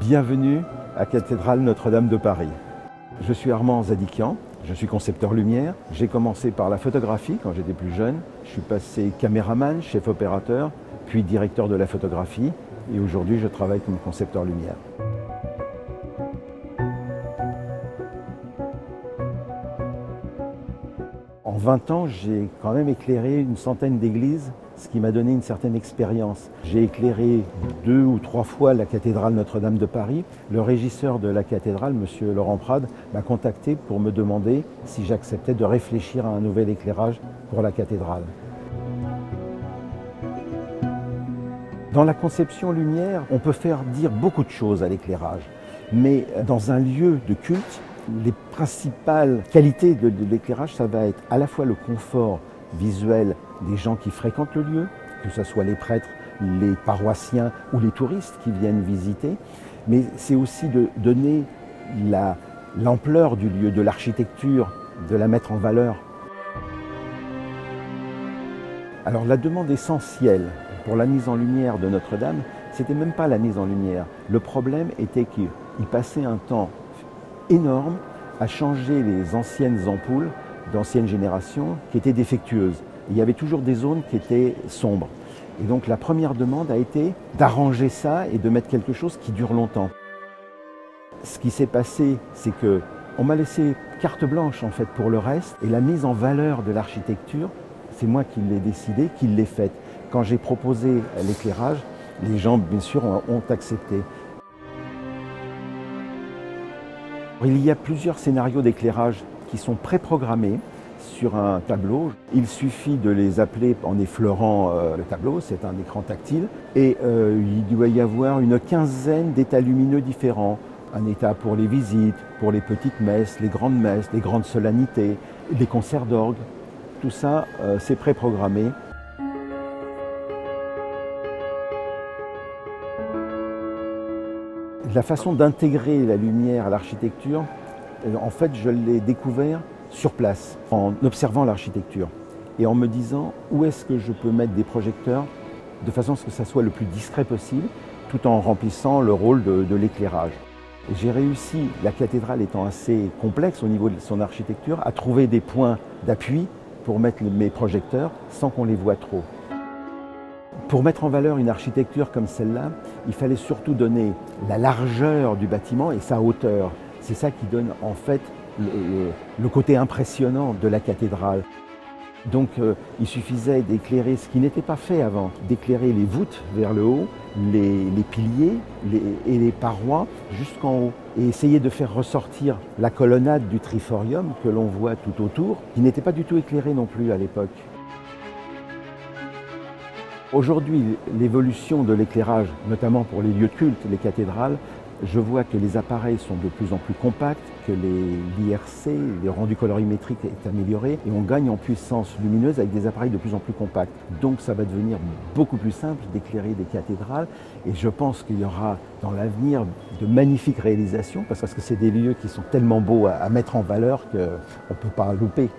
Bienvenue à Cathédrale Notre-Dame de Paris. Je suis Armand Zadikian, je suis concepteur lumière. J'ai commencé par la photographie quand j'étais plus jeune. Je suis passé caméraman, chef opérateur, puis directeur de la photographie. Et aujourd'hui, je travaille comme concepteur lumière. En 20 ans, j'ai quand même éclairé une centaine d'églises, ce qui m'a donné une certaine expérience. J'ai éclairé 2 ou 3 fois la cathédrale Notre-Dame de Paris. Le régisseur de la cathédrale, M. Laurent Prade, m'a contacté pour me demander si j'acceptais de réfléchir à un nouvel éclairage pour la cathédrale. Dans la conception lumière, on peut faire dire beaucoup de choses à l'éclairage, mais dans un lieu de culte, les principales qualités de l'éclairage, ça va être à la fois le confort visuel des gens qui fréquentent le lieu, que ce soit les prêtres, les paroissiens ou les touristes qui viennent visiter, mais c'est aussi de donner l'ampleur du lieu, de l'architecture, de la mettre en valeur. Alors la demande essentielle pour la mise en lumière de Notre-Dame, c'était même pas la mise en lumière. Le problème était qu'il passait un temps énorme à changer les anciennes ampoules d'ancienne génération qui étaient défectueuses. Il y avait toujours des zones qui étaient sombres. Et donc la première demande a été d'arranger ça et de mettre quelque chose qui dure longtemps. Ce qui s'est passé, c'est qu'on m'a laissé carte blanche en fait pour le reste, et la mise en valeur de l'architecture, c'est moi qui l'ai décidé, qui l'ai faite. Quand j'ai proposé l'éclairage, les gens bien sûr ont accepté. Il y a plusieurs scénarios d'éclairage qui sont préprogrammés sur un tableau. Il suffit de les appeler en effleurant le tableau, c'est un écran tactile, et il doit y avoir une quinzaine d'états lumineux différents. Un état pour les visites, pour les petites messes, les grandes solennités, les concerts d'orgue. Tout ça, c'est préprogrammé. La façon d'intégrer la lumière à l'architecture, en fait, je l'ai découvert sur place, en observant l'architecture et en me disant où est-ce que je peux mettre des projecteurs de façon à ce que ça soit le plus discret possible, tout en remplissant le rôle de l'éclairage. J'ai réussi, la cathédrale étant assez complexe au niveau de son architecture, à trouver des points d'appui pour mettre mes projecteurs sans qu'on les voie trop. Pour mettre en valeur une architecture comme celle-là, il fallait surtout donner la largeur du bâtiment et sa hauteur. C'est ça qui donne en fait le côté impressionnant de la cathédrale. Donc il suffisait d'éclairer ce qui n'était pas fait avant, d'éclairer les voûtes vers le haut, les piliers et les parois jusqu'en haut, et essayer de faire ressortir la colonnade du triforium que l'on voit tout autour, qui n'était pas du tout éclairée non plus à l'époque. Aujourd'hui, l'évolution de l'éclairage, notamment pour les lieux de culte, les cathédrales, je vois que les appareils sont de plus en plus compacts, que l'IRC, le rendu colorimétrique est amélioré, et on gagne en puissance lumineuse avec des appareils de plus en plus compacts. Donc ça va devenir beaucoup plus simple d'éclairer des cathédrales, et je pense qu'il y aura dans l'avenir de magnifiques réalisations, parce que c'est des lieux qui sont tellement beaux à mettre en valeur qu'on ne peut pas louper.